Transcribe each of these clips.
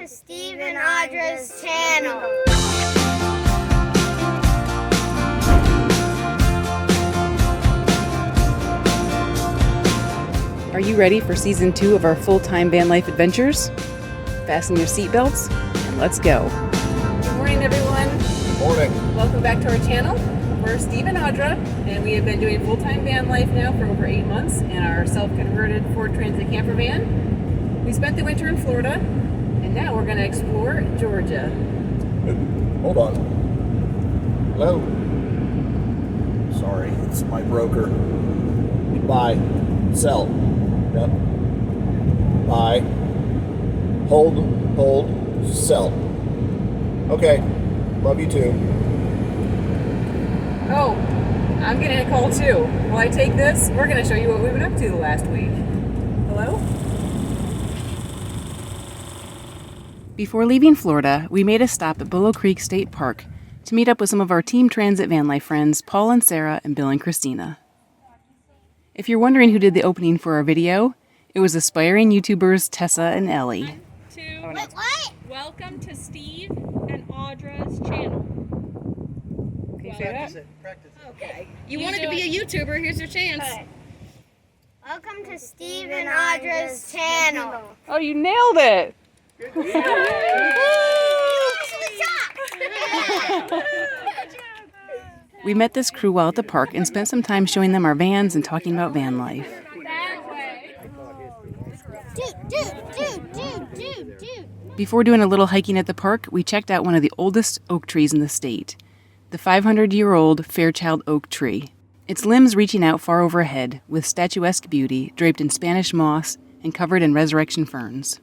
to Steve and Audra's channel. Are you ready for season 2 of our full-time van life adventures? Fasten your seatbelts and let's go. Good morning, everyone. Good morning. Welcome back to our channel. We're Steve and Audra, and we have been doing full-time van life now for over 8 months in our self-converted Ford Transit camper van. We spent the winter in Florida, and now we're going to explore Georgia. Hold on. Hello. Sorry, it's my broker. Buy, sell. Yep. Buy, hold, sell. Okay. Love you too. Oh, I'm getting a call too. Will I take this? We're going to show you what we've been up to the last week. Hello? Before leaving Florida, we made a stop at Bulow Creek State Park to meet up with some of our Team Transit van life friends, Paul and Sarah and Bill and Christina. If you're wondering who did the opening for our video, it was aspiring YouTubers Tessa and Ellie. 1, 2, Wait, what? Welcome to Steve and Audra's channel. Can you say that? Practice it. Okay. You wanted to be a YouTuber, here's your chance. Okay. Welcome to Steve and Audra's channel. Oh, you nailed it! We met this crew while at the park and spent some time showing them our vans and talking about van life. Dude. Before doing a little hiking at the park, we checked out one of the oldest oak trees in the state, the 500-year-old Fairchild oak tree. Its limbs reaching out far overhead, with statuesque beauty, draped in Spanish moss and covered in resurrection ferns.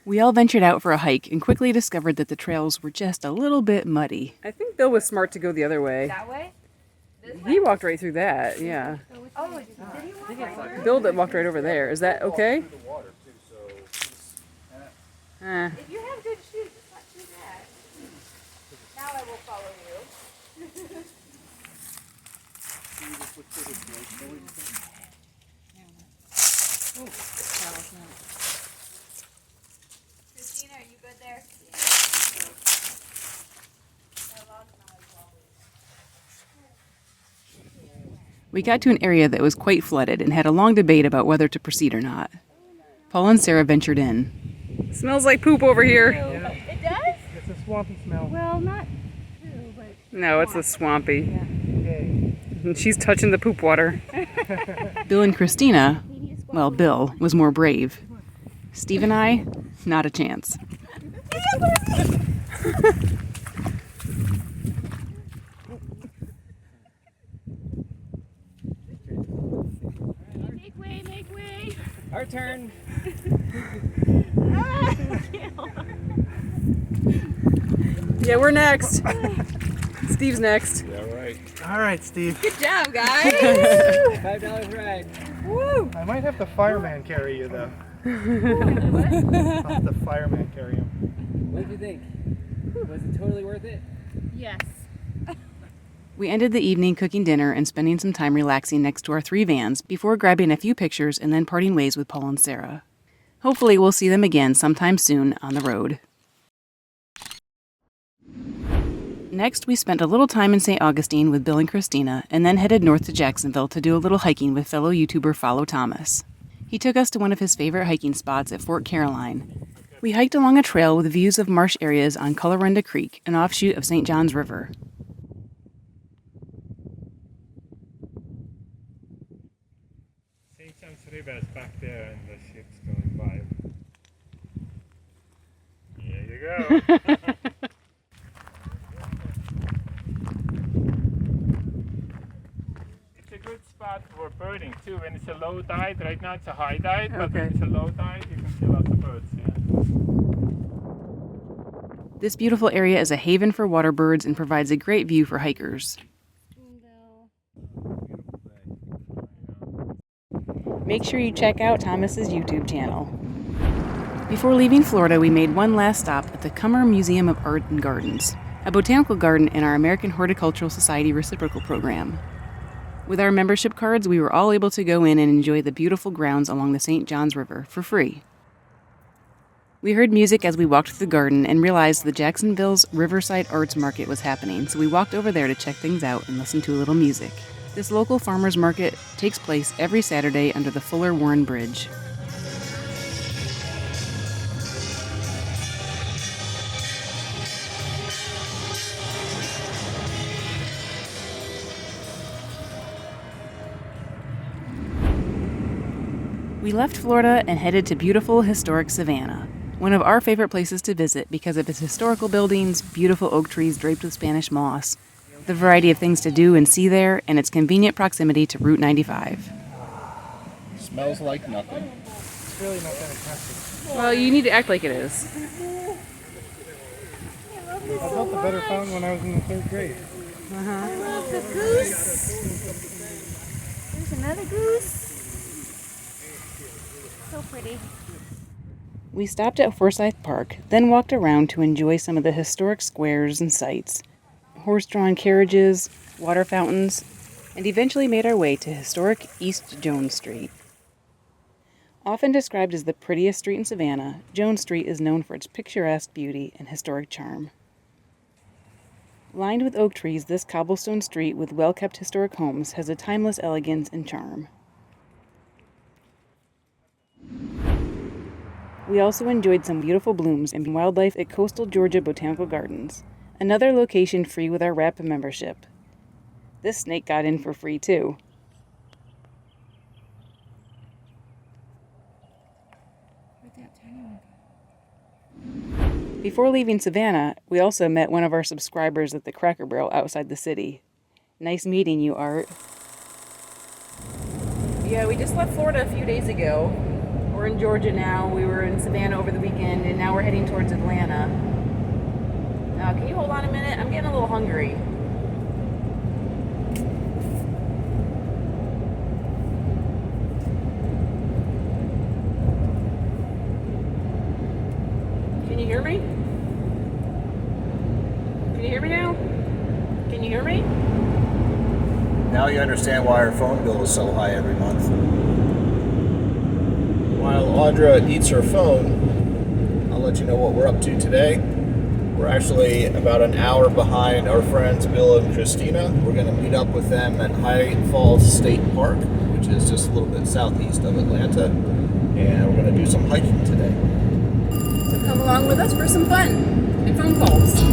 We all ventured out for a hike and quickly discovered that the trails were just a little bit muddy. I think Bill was smart to go the other way. That way? He walked right through that, yeah. Oh, did he walk? Bill walked right over there. Is that okay? If you have good shoes, it's not too bad. Now I will follow you. Christina, are you good there? We got to an area that was quite flooded and had a long debate about whether to proceed or not. Paul and Sarah ventured in. Smells like poop over here. It does? It's a swampy smell. Well, not true, but... No, it's a swampy. Okay. And she's touching the poop water. Bill and Christina, well, Bill was more brave. Steve and I, not a chance. Make way. Our turn. Yeah, we're next. Steve's next. Yeah, right. All right, Steve. Good job, guys. $5 ride. Woo! I might have the fireman carry you, though. I'll have the fireman carry him. What did you think? Was it totally worth it? Yes. We ended the evening cooking dinner and spending some time relaxing next to our 3 vans before grabbing a few pictures and then parting ways with Paul and Sarah. Hopefully we'll see them again sometime soon on the road. Next, we spent a little time in St. Augustine with Bill and Christina and then headed north to Jacksonville to do a little hiking with fellow YouTuber Follow Thomas. He took us to one of his favorite hiking spots at Fort Caroline. We hiked along a trail with views of marsh areas on Colorunda Creek, an offshoot of St. Johns River. St. John's River is back there and the ship's going by. Here you go. It's a good spot for birding too. When it's a low tide, right now it's a high tide, but when it's a low tide, you can see lots of birds. Yeah. This beautiful area is a haven for water birds and provides a great view for hikers. Make sure you check out Thomas's YouTube channel. Before leaving Florida, we made one last stop at the Cummer Museum of Art and Gardens, a botanical garden in our American Horticultural Society reciprocal program. With our membership cards, we were all able to go in and enjoy the beautiful grounds along the St. Johns River for free. We heard music as we walked through the garden and realized the Jacksonville's Riverside Arts Market was happening, so we walked over there to check things out and listen to a little music. This local farmers market takes place every Saturday under the Fuller Warren Bridge. We left Florida and headed to beautiful, historic Savannah, one of our favorite places to visit because of its historical buildings, beautiful oak trees draped with Spanish moss, the variety of things to do and see there, and its convenient proximity to Route 95. Smells like nothing. It's really not that impressive. Well, you need to act like it is. I felt the better fountain when I was in the 3rd grade. I love the goose. There's another goose. So pretty. We stopped at Forsyth Park, then walked around to enjoy some of the historic squares and sights, horse-drawn carriages, water fountains, and eventually made our way to historic East Jones Street. Often described as the prettiest street in Savannah, Jones Street is known for its picturesque beauty and historic charm. Lined with oak trees, this cobblestone street with well-kept historic homes has a timeless elegance and charm. We also enjoyed some beautiful blooms and wildlife at Coastal Georgia Botanical Gardens, another location free with our RAP membership. This snake got in for free too. Before leaving Savannah, we also met one of our subscribers at the Cracker Barrel outside the city. Nice meeting you, Art. Yeah, we just left Florida a few days ago. We're in Georgia now. We were in Savannah over the weekend, and now we're heading towards Atlanta. Can you hold on a minute? I'm getting a little hungry. Can you hear me? Can you hear me now? Can you hear me? Now you understand why our phone bill is so high every month. While Audra eats her phone, I'll let you know what we're up to today. We're actually about an hour behind our friends Bill and Christina. We're going to meet up with them at High Falls State Park, which is just a little bit southeast of Atlanta. And we're going to do some hiking today. So come along with us for some fun and phone calls.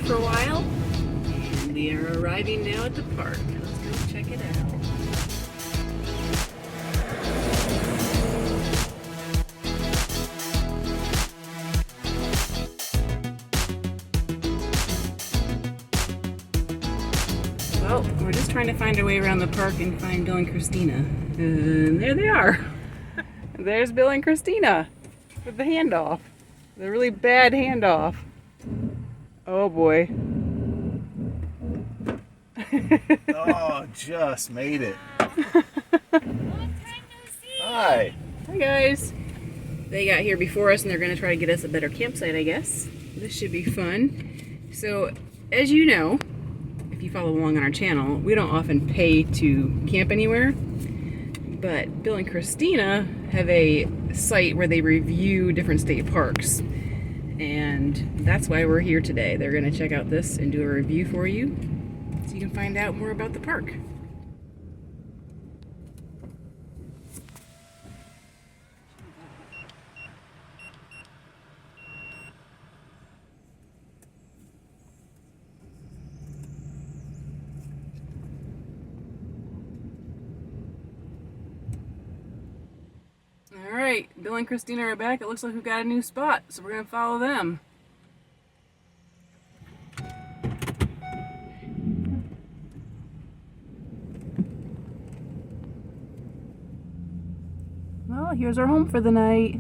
For a while, and we are arriving now at the park. Let's go check it out. Well, we're just trying to find our way around the park and find Bill and Christina. And there they are. There's Bill and Christina with the handoff. The really bad handoff. Oh boy. Oh, just made it. Hi. Hi guys. They got here before us and they're going to try to get us a better campsite, I guess. This should be fun. So, as you know, if you follow along on our channel, we don't often pay to camp anywhere. But Bill and Christina have a site where they review different state parks. And that's why we're here today. They're going to check out this and do a review for you so you can find out more about the park. Alright, Bill and Christina are back. It looks like we've got a new spot, so we're going to follow them. Well, here's our home for the night.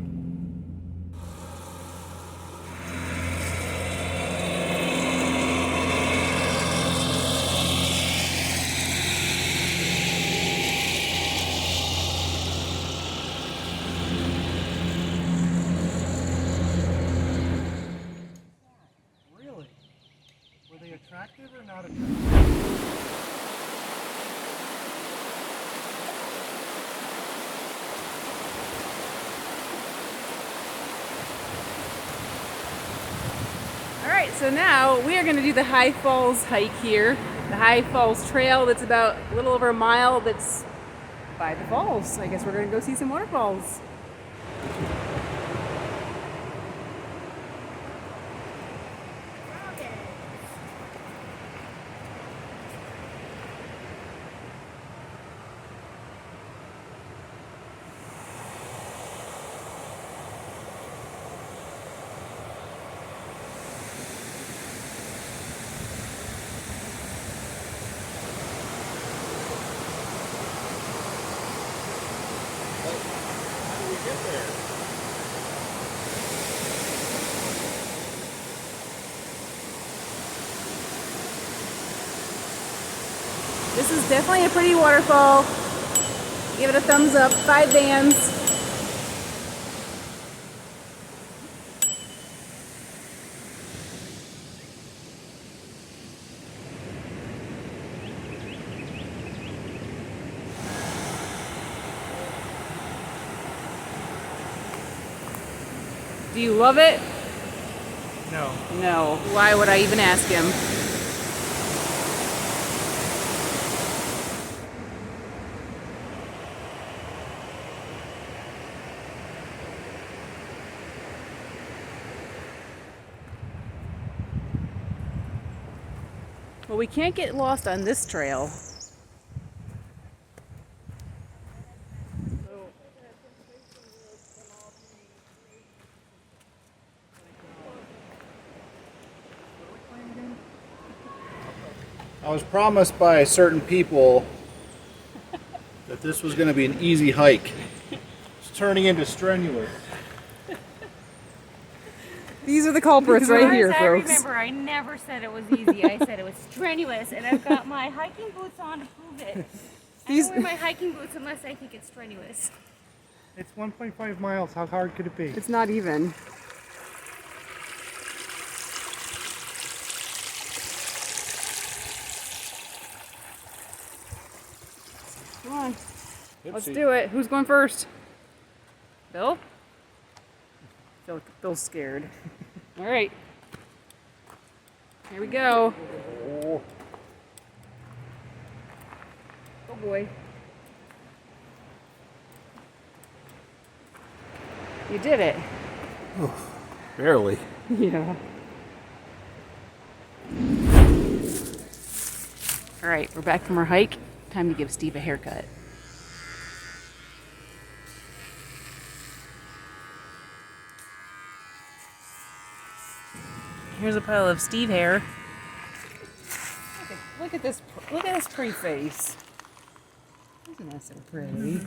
So now we are going to do the High Falls hike here. The High Falls Trail that's about a little over a mile that's by the falls. I guess we're going to go see some waterfalls. This is definitely a pretty waterfall. Give it a thumbs up. 5 vans. Do you love it? No. No. Why would I even ask him? Well, we can't get lost on this trail. I was promised by certain people that this was going to be an easy hike. It's turning into strenuous. These are the culprits right here, I folks. remember I never said it was easy. I said it was strenuous, and I've got my hiking boots on to prove it. I don't wear my hiking boots unless I think it's strenuous. It's 1.5 miles. How hard could it be? It's not even. Come on. Let's do it. Who's going first? Bill? I feel like Bill's scared. All right. Here we go. Oh boy. You did it. Barely. Yeah. All right, we're back from our hike. Time to give Steve a haircut. Here's a pile of Steve hair. Look at this pretty face. Isn't that so pretty?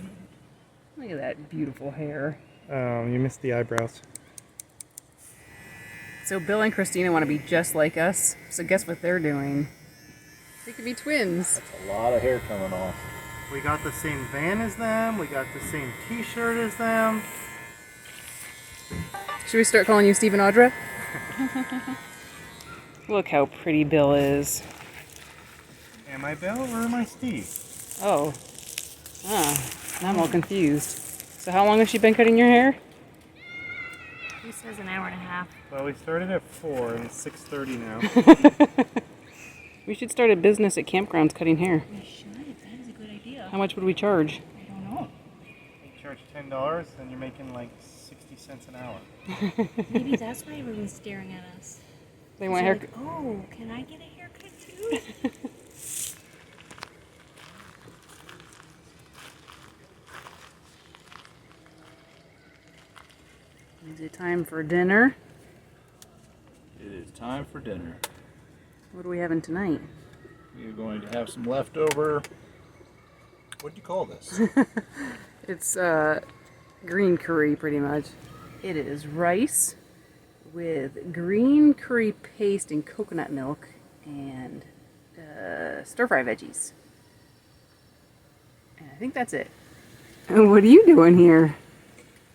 Look at that beautiful hair. You missed the eyebrows. So Bill and Christina want to be just like us. So guess what they're doing? They could be twins. That's a lot of hair coming off. We got the same van as them. We got the same t-shirt as them. Should we start calling you Steve and Audra? Look how pretty Bill is. Am I Bill or am I Steve? Oh. Now I'm all confused. So how long has she been cutting your hair? He says an hour and a half. Well, we started at 4 and it's 6:30 now. We should start a business at campgrounds cutting hair. We should. That is a good idea. How much would we charge? I don't know. You charge $10 and you're making like 60 cents an hour. Maybe that's why everyone's staring at us. They want They're haircut. like, oh, can I get a haircut too? Is it time for dinner? It is time for dinner. What are we having tonight? We are going to have some leftover. What do you call this? It's green curry, pretty much. It is rice with green curry paste and coconut milk and stir-fry veggies. And I think that's it. And what are you doing here?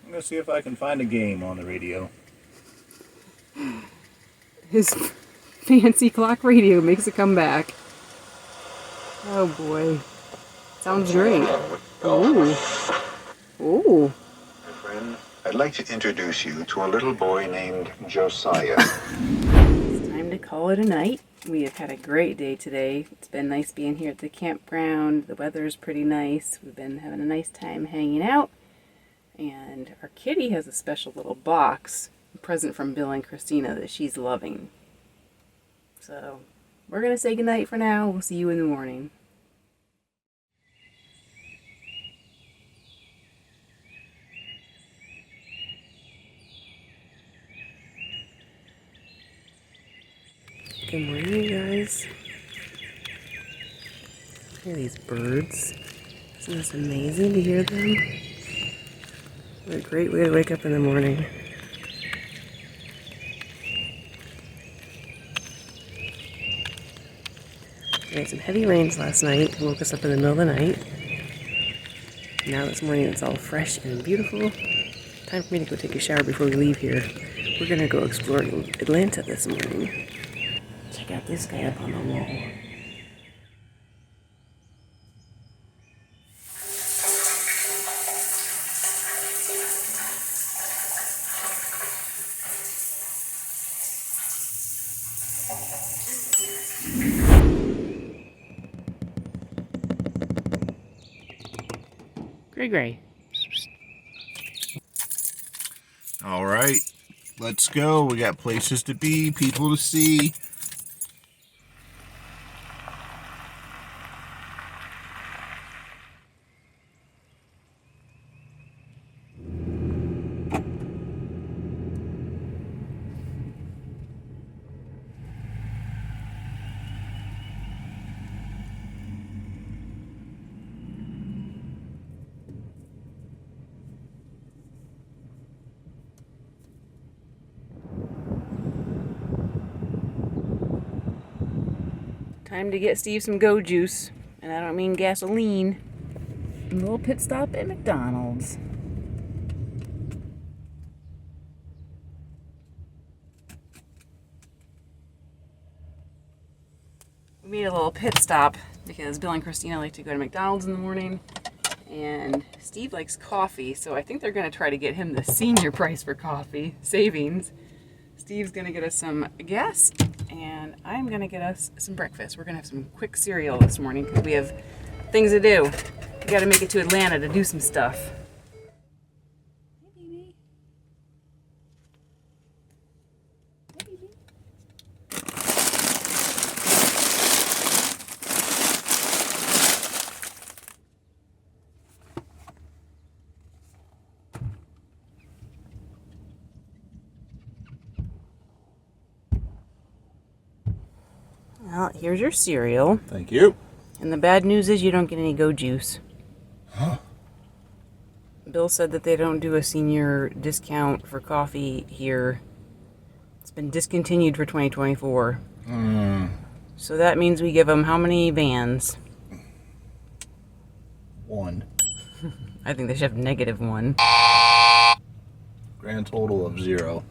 I'm going to see if I can find a game on the radio. His fancy clock radio makes a comeback. Oh boy. Sounds great. Ooh. Ooh. My friend, I'd like to introduce you to a little boy named Josiah. It's time call it a night. We have had a great day today. It's been nice being here at the campground. The weather is pretty nice. We've been having a nice time hanging out. And our kitty has a special little box, a present from Bill and Christina that she's loving. So we're going to say goodnight for now. We'll see you in the morning. Good morning, you guys. Look at these birds. Isn't this amazing to hear them? What a great way to wake up in the morning. We had some heavy rains last night. Woke us up in the middle of the night. Now this morning it's all fresh and beautiful. Time for me to go take a shower before we leave here. We're gonna go exploring Atlanta this morning. Check out this guy up on the wall. Gray. All right, let's go. We got places to be, people to see. Time to get Steve some Go Juice, and I don't mean gasoline. A little pit stop at McDonald's. We made a little pit stop because Bill and Christina like to go to McDonald's in the morning, and Steve likes coffee, so I think they're going to try to get him the senior price for coffee, savings. Steve's going to get us some gas, and I'm going to get us some breakfast. We're going to have some quick cereal this morning because we have things to do. We got to make it to Atlanta to do some stuff. Hey, baby. Hey, baby. Well, here's your cereal. Thank you. And the bad news is you don't get any Go Juice. Huh? Bill said that they don't do a senior discount for coffee here. It's been discontinued for 2024. So that means we give them how many vans? 1. I think they should have -1. Grand total of 0.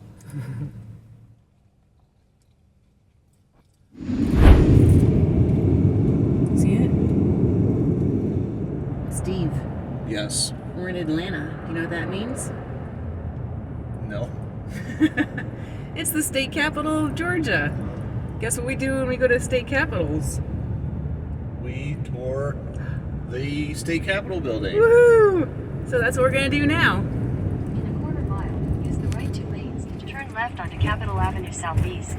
See it? Steve, Yes. we're in Atlanta. You know what that means? No. It's the state capital of Georgia. Guess what we do when we go to state capitals? We tour the state capitol building. Woohoo! So that's what we're gonna do now. In a quarter mile, use the right 2 lanes to turn left onto Capitol Avenue Southeast.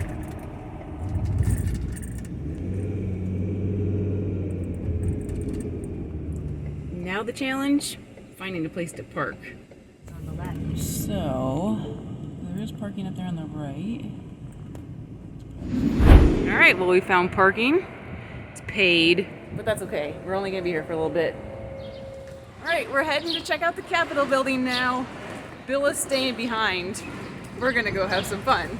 Now the challenge, finding a place to park. It's on the left. So, there is parking up there on the right. Alright, well we found parking. It's paid, but that's okay. We're only gonna be here for a little bit. Alright, we're heading to check out the Capitol building now. Bill is staying behind. We're gonna go have some fun.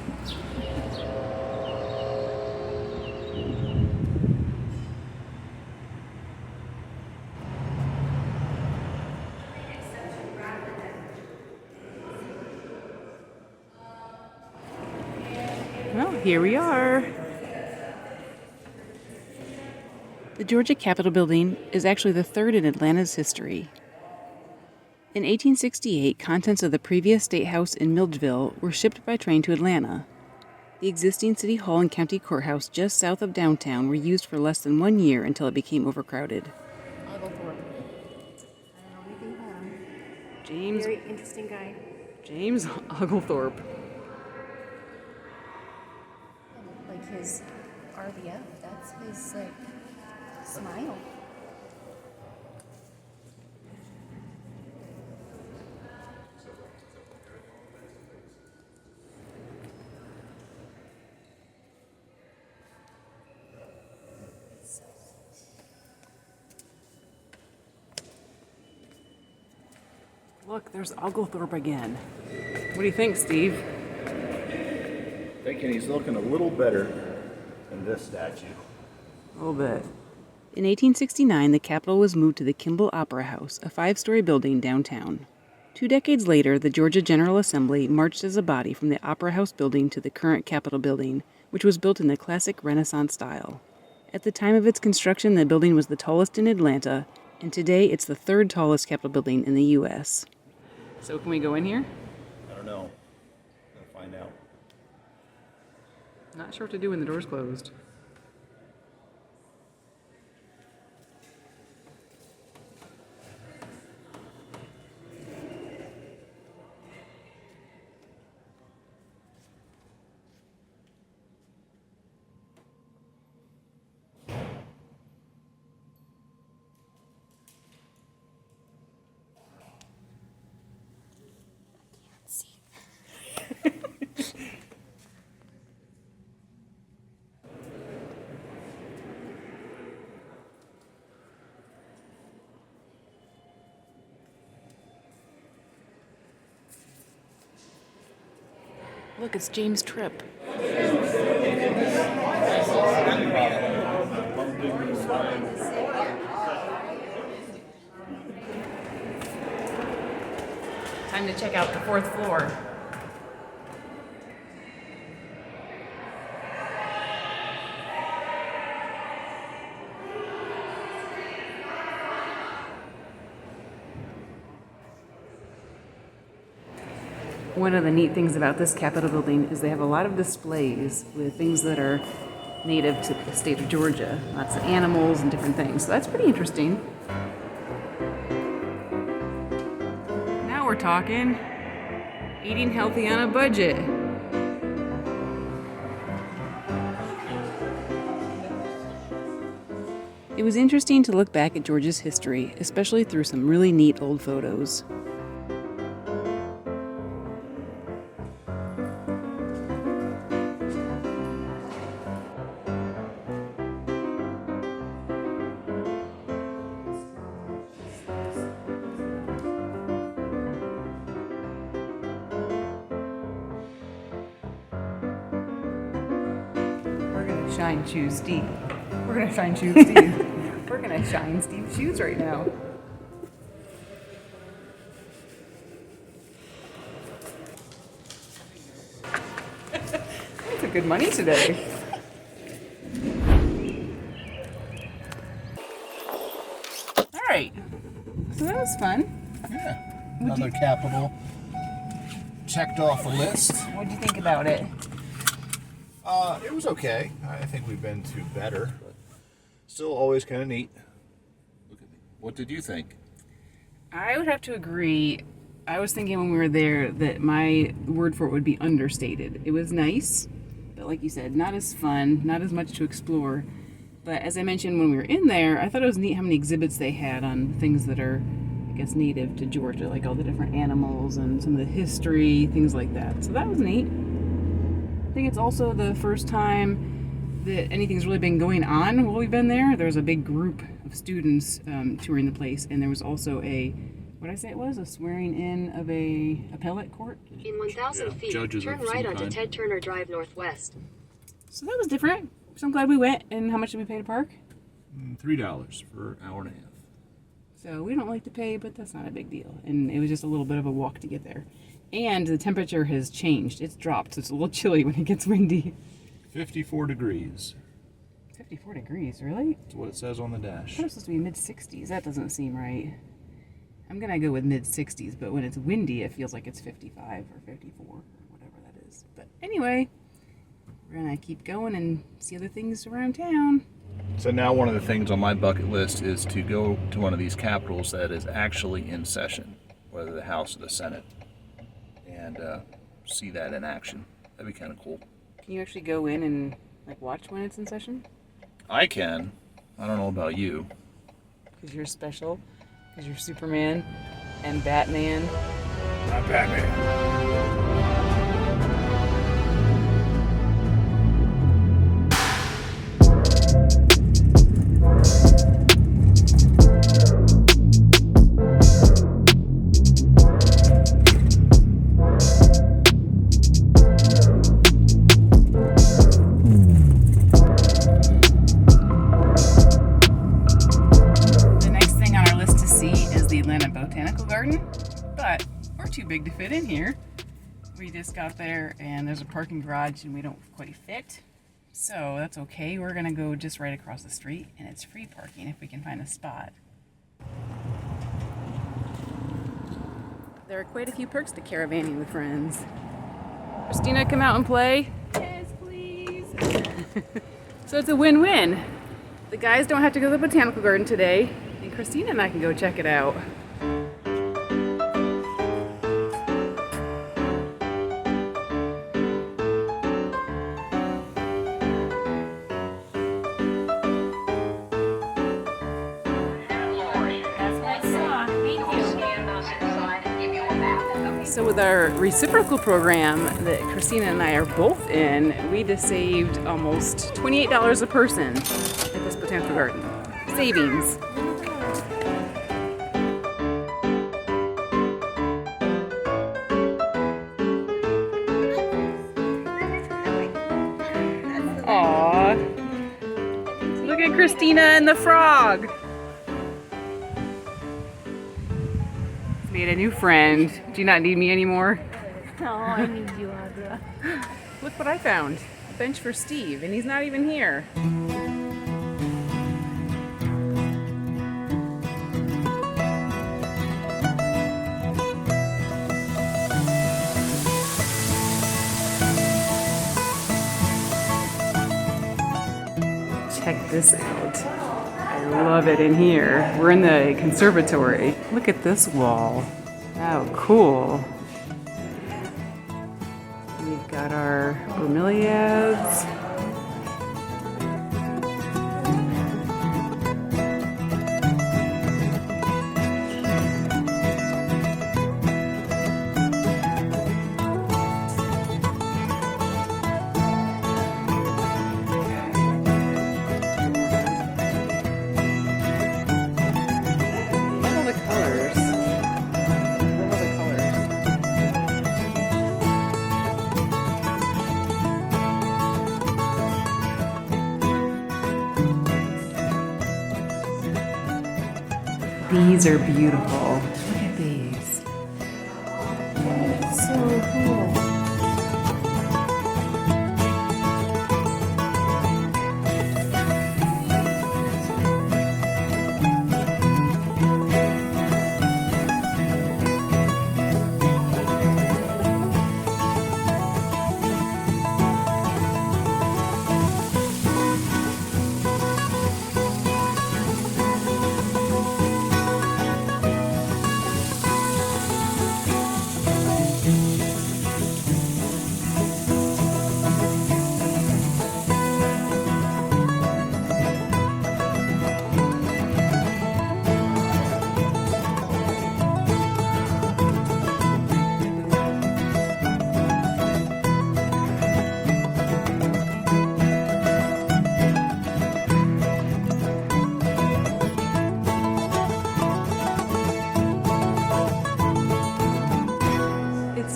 Well, here we are. The Georgia Capitol Building is actually the third in Atlanta's history. In 1868, contents of the previous State House in Milledgeville were shipped by train to Atlanta. The existing City Hall and County Courthouse just south of downtown were used for less than 1 year until it became overcrowded. Oglethorpe. I don't know anything about him. James Very interesting guy. James Oglethorpe. Like his RBF, that's his like smile. Look, there's Oglethorpe again. What do you think, Steve? Thinking he's looking a little better than this statue. A little bit. In 1869, the Capitol was moved to the Kimball Opera House, a 5-story building downtown. 2 decades later, the Georgia General Assembly marched as a body from the Opera House building to the current Capitol building, which was built in the classic Renaissance style. At the time of its construction, the building was the tallest in Atlanta, and today it's the 3rd tallest Capitol building in the U.S. So can we go in here? I don't know. Gonna find out. Not sure what to do when the door's closed. Look, it's James Tripp. Time to check out the 4th floor. One of the neat things about this Capitol building is they have a lot of displays with things that are native to the state of Georgia. Lots of animals and different things. So that's pretty interesting. Now we're talking eating healthy on a budget. It was interesting to look back at Georgia's history, especially through some really neat old photos. Shine Shoes Steve. We're gonna shine shoes Steve. We're gonna shine Steve's shoes right now. That's a good money today. All right. So that was fun. Yeah. Another Capitol checked off the list. What did you think about it? It was okay. I think we've been to better, but still always kind of neat. Look at me. What did you think? I would have to agree. I was thinking when we were there that my word for it would be understated. It was nice, but like you said, not as fun, not as much to explore. But as I mentioned when we were in there, I thought it was neat how many exhibits they had on things that are, I guess, native to Georgia, like all the different animals and some of the history, things like that. So that was neat. I think it's also the first time that anything's really been going on while we've been there. There was a big group of students touring the place, and there was also a, what did I say it was? A swearing in of a appellate court? In 1,000 feet, turn right onto Ted Turner Drive Northwest. So that was different. So I'm glad we went. And how much did we pay to park? $3 for an hour and a half. So we don't like to pay, but that's not a big deal. And it was just a little bit of a walk to get there. And the temperature has changed. It's dropped, so it's a little chilly when it gets windy. 54 degrees. 54 degrees, really? That's what it says on the dash. I thought it was supposed to be mid-60s. That doesn't seem right. I'm going to go with mid-60s, but when it's windy, it feels like it's 55 or 54 or whatever that is. But anyway, we're gonna keep going and see other things around town. So now one of the things on my bucket list is to go to one of these capitals that is actually in session, whether the House or the Senate, and see that in action. That'd be kind of cool. Can you actually go in and like watch when it's in session? I can. I don't know about you. Because you're special. Because you're Superman and Batman. I'm Batman. Botanical garden, but we're too big to fit in here. We just got there and there's a parking garage and we don't quite fit, so that's okay. We're gonna go just right across the street and it's free parking if we can find a spot. There are quite a few perks to caravanning with friends. Christina, come out and play. Yes, please. So it's a win-win. The guys don't have to go to the botanical garden today, and Christina and I can go check it out. So with our reciprocal program that Christina and I are both in, we just saved almost $28 a person at this botanical garden. Savings. Aww. Look at Christina and the frog. Made a new friend. Do you not need me anymore? No, I need you, Audra. Look what I found. A bench for Steve, and he's not even here. Check this out. I love it in here. We're in the conservatory. Look at this wall. How cool. We've got our bromeliads. These are beautiful. Look at these. So cool.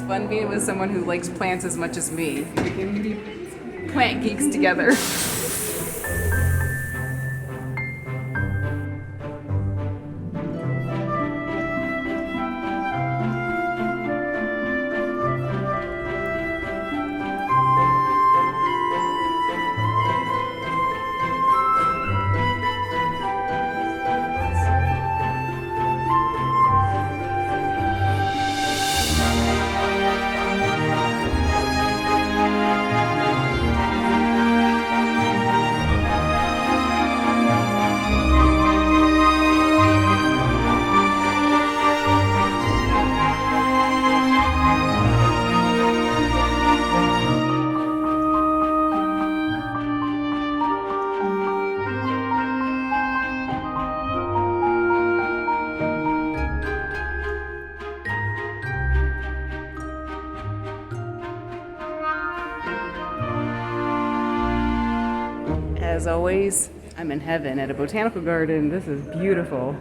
Fun being with someone who likes plants as much as me. We can be plant geeks together. as always, I'm in heaven at a botanical garden. This is beautiful.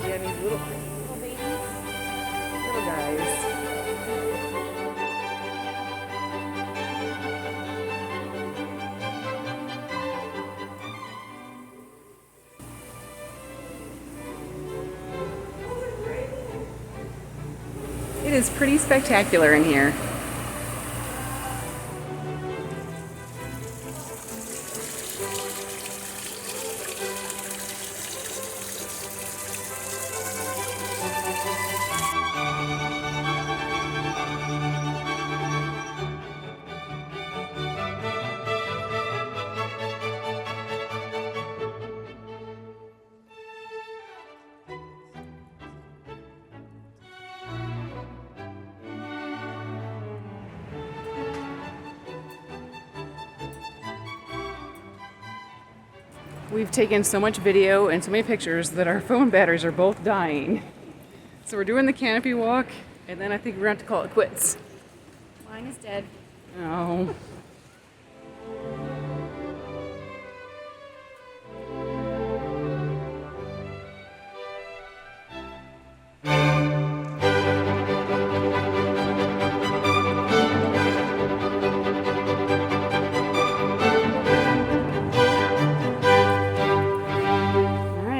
Yeah, these little babies. Little guys. It is pretty spectacular in here. We've taken so much video and so many pictures that our phone batteries are both dying. So we're doing the canopy walk, and then I think we're going to have to call it quits. Mine is dead. Oh.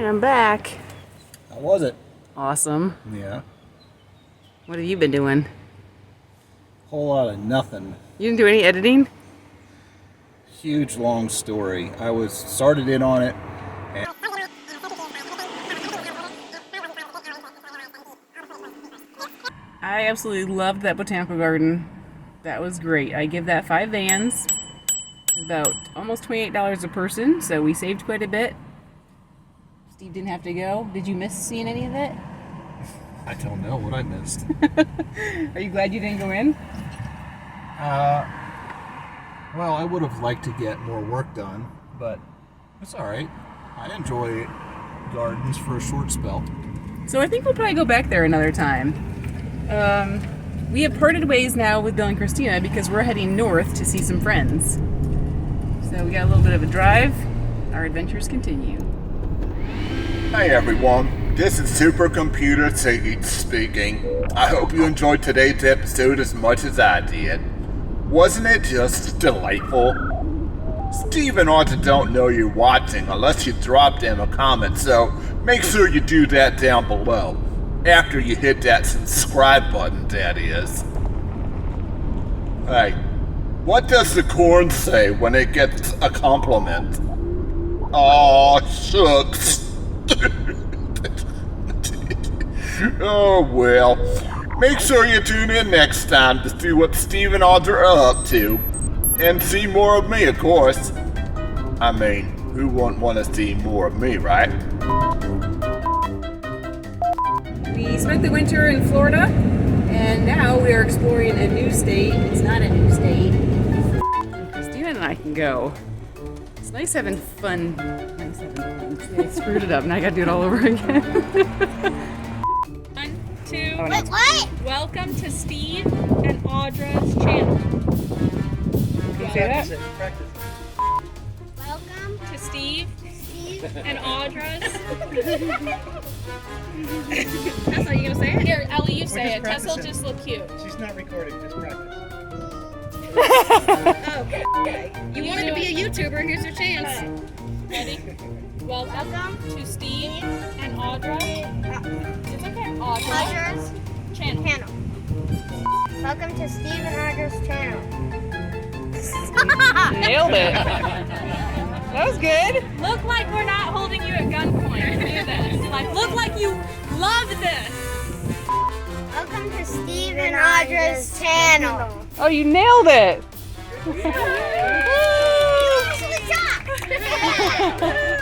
I'm back. How was it? Awesome. Yeah. What have you been doing? Whole lot of nothing. You didn't do any editing? Huge long story. I was started in on it. And I absolutely loved that botanical garden. That was great. I give that 5 vans. It's about almost $28 a person, so we saved quite a bit. Steve didn't have to go. Did you miss seeing any of it? I don't know what I missed. Are you glad you didn't go in? Well, I would have liked to get more work done, but it's all right. I enjoy gardens for a short spell. So I think we'll probably go back there another time. We have parted ways now with Bill and Christina because we're heading north to see some friends. So we got a little bit of a drive. Our adventures continue. Hi everyone, this is Supercomputer Sage speaking. I hope you enjoyed today's episode as much as I did. Wasn't it just delightful? Steve and Audra don't know you're watching unless you drop them a comment, so make sure you do that down below. After you hit that subscribe button, that is. Hey, what does the corn say when it gets a compliment? Aw, shucks. Oh well. Make sure you tune in next time to see what Steve and Audra are up to. And see more of me, of course. I mean, who wouldn't want to see more of me, right? We spent the winter in Florida, and now we are exploring a new state. It's not a new state. And Christina and I can go. It's nice having fun. See, I screwed it up, and I gotta do it all over again. 1, 2. Wait, what? Welcome to Steve and Audra's channel. Can you say that? Welcome To Steve Steve. and Audra's. That's how you gonna say it? Here, Ellie, you say it. Tessa will just look cute. She's not recording, just practice. Okay. You wanted to be a YouTuber, here's your chance. Ready? Welcome to Steve and Audra. It's okay. Audra's channel. Welcome to Steve and Audra's channel. Nailed it. That was good. Look like we're not holding you at gunpoint. Do this. Like, look like you love this. Welcome to Steve and Audra's channel. Oh, you nailed it. You actually talked.